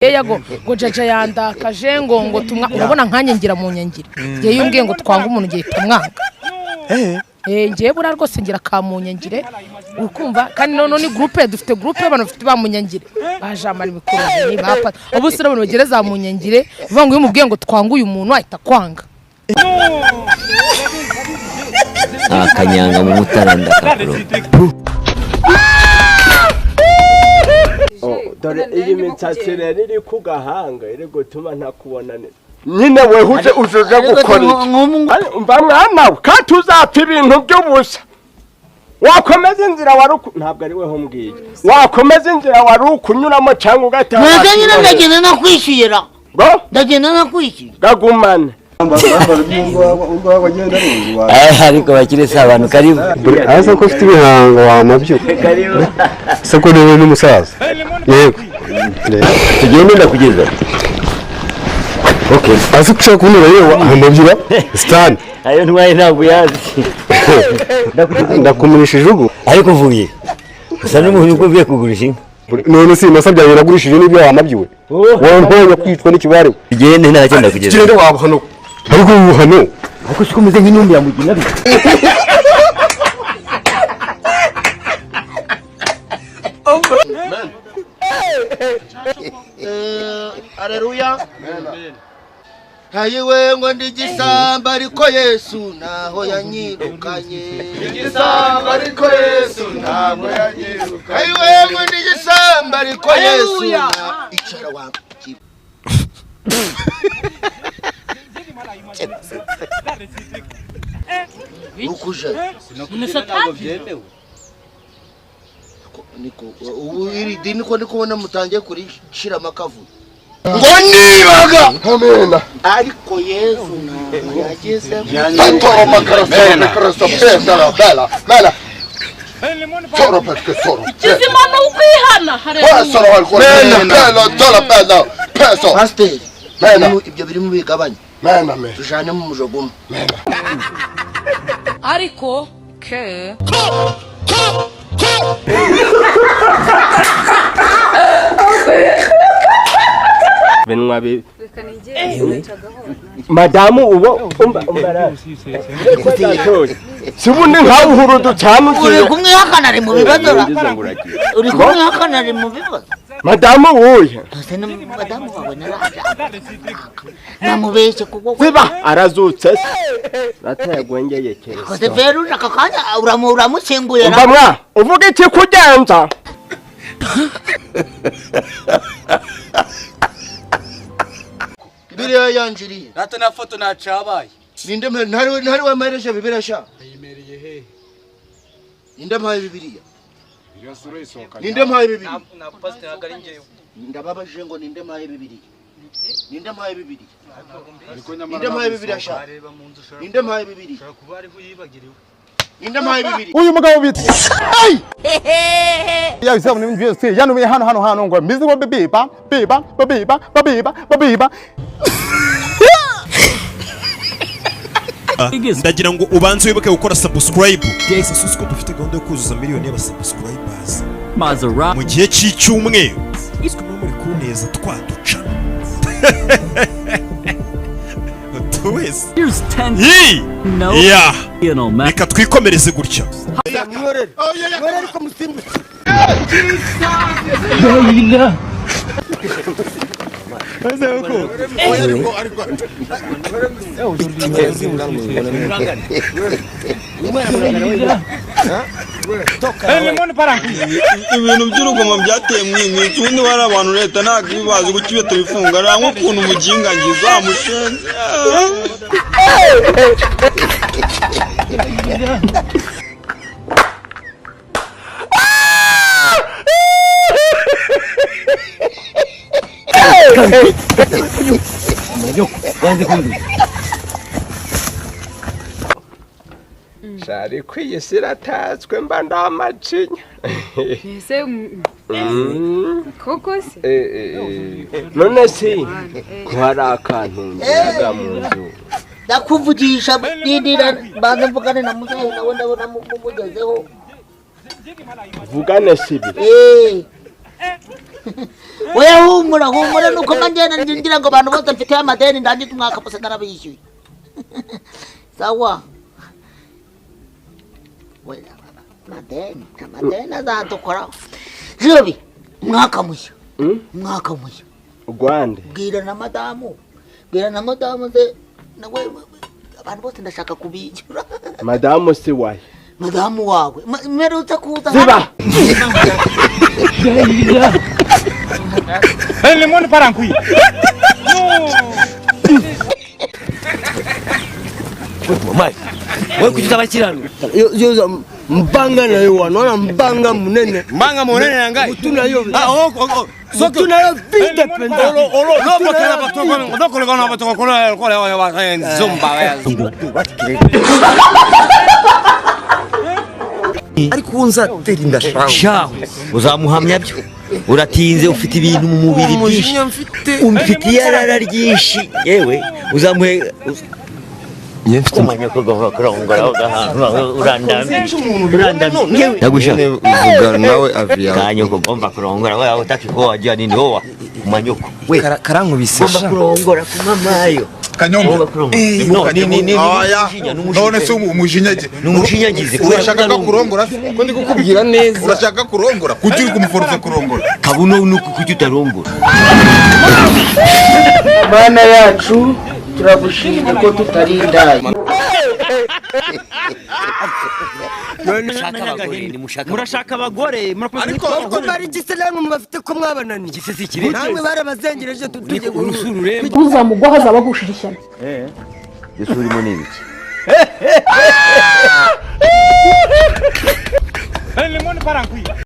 Yego ngo jaja yandakaje ngo urabona nkanye ngira mu nyangire giye yumbwiye ngo twanga umuntu giye tamwanga ngiye bura rwose ngira ka mu nyangire ukumva kandi none ni groupe dufite groupe y'abantu bafite ba mu nyangire bajamara ibikoro ni bapa abusira abantu bagereza mu nyangire vuga ngo yumubwiye ngo twanga uyu muntu ahita kwanga akanyanga mu mutaranda kakuru dore iyi mitsatsi rero iri ku gahanga iri gutuma ntakubona neza nyine we uje gukora mba mwana kandi uzapfa ibintu by'ubusa wakomeza inzira wari ntabwo ari we ho mbwiye wakomeza inzira wari ukunyuramo cyangwa ugataha mwese nyine ndagenda nakwishyura ndagenda nakwishyura gagumane ariko bakirese abantu karibu asa ko ufite ibihanga wamabyo se ko niwe n'umusaza yego tugende ndakugeza okay asa kushaka kunura yewe amabyira stand ayo ntwaye ntabwo yazi ndakumurishije ubu ariko uvuye usa n'umuntu uko ugiye kugurisha inka none si nasabye yaragurishije n'ibyo wamabyiwe wowe ntoya kwitwa n'ikibare igende nta cyenda kugeza kirende wabo hano ariko ubu hano ako sikomeze nk'intumbi ya mugina bi Haleluya hayiwe ngo ndigisamba ariko Yesu naho yanyirukanye ndigisamba ariko Yesu naho yanyirukanye hayiwe ngo ndigisamba ariko Yesu icara wa ukuje ntabwo byemewe niko ubu iri dini ko ndikubona mutangiye kurishira amakavu ngo nibaga amena ariko Yesu yageze toro makaraso bela bela toro patke toro kizimana ukwihana soro alcohol bela toro bela peso pastor ibyo biri mu bigabanya mena me tujane mu mujogomo ariko ke benwa be madamu ubo umbara sibundi nkaho uhurudu cyane uri kumwe hakanari mu bibazo uri kumwe hakanari mu bibazo madamu uye madamu wawe naraje namubeshye kuko ziba arazutse ratayagwengeye kere koze veru nakakanya uramusenguye umva mwa uvuga iki kugenza Bibiliya yanjiriye Nata na foto na chabaye ninde ntari wamaresha Bibiliya sha ayimereye he ninde mpaye Bibiliya ninde mpaye Bibiliya na pastor agari ngeyo ndababajije ngo ninde mpaye Bibiliya ninde mpaye Bibiliya ninde mpaye Bibiliya sha ninde mpaye Bibiliya kuba ari huyibagiriwe ninde mpaye Bibiliya uyu mugabo bita ya bisaba n'ibintu byose yanumiye hano ngo mizi ngo biba ndagira ngo ubanze wibuke gukora subscribe guys ko dufite gahunda yo kuzuza miliyoni y'abasubscribers mu gihe cy'icyumweru iswe muri kuneza twaduca tuwese yeah reka twikomereze gutya ibintu by'urugomo byateye mwimiki ubundi bari abantu leta ntabwo ibibazi gukibe tubifunga nta nk'ukuntu umuginga ngiza mushenze shari kwiyisira tatswe mba ndamacinya ese koko se none si hari akantu ngira mu nzu ndakuvugisha didira banze mvugane na muzehe nawe ndabona mugezeho vugane sibi Oya humura nuko ngagenda ngira ngo abantu bose mfite amadeni ndangize umwaka bose narabishyuye. Sawa. Oya amadeni azadukora. Jobi umwaka mushya. Umwaka mushya. Ugwande. Bwira na madamu ze nawe abantu bose ndashaka kubijura. Madamu si waye. Madamu wawe mperutse kuza ziba limoni parankui Mai, wewe kujitaba kirano. Yo mbanga na yo wanaona mbanga munene. Mbanga munene na ngai. Mutuna yo. Soki na vite penda. Lobo kana batoko ndokole kana batoko kole wa zumba ya. Ariko unza teri ndashaka. Uzamuhamya byo. Uratinze ufite ibintu mu mubiri byinshi. Umfitiye yarara ryinshi. Yewe uzamuhe yefite umanyako gakorongora urandambi yagushaka uvuga nawe avia kanyoko bomba kurongora wewe utaki ko wajya nini howa umanyoko we karankubise bomba kurongora kumamayo Kanyombo none se umushinyagize urashaka kurongora ko ndi kukubwira neza urashaka kurongora kuki uri kumuforoza kurongora kabuno nuko kuki utarongora Bana yacu turagushimye ko tutarindaye. Murashaka abagore ariko ko bari giselemu mubafite ko mwabanani gisese kire namwe barabazengereje tuje urusurure uzamugwa hazabagushira ishyano Yesu urimo n'ibiki limoni parankui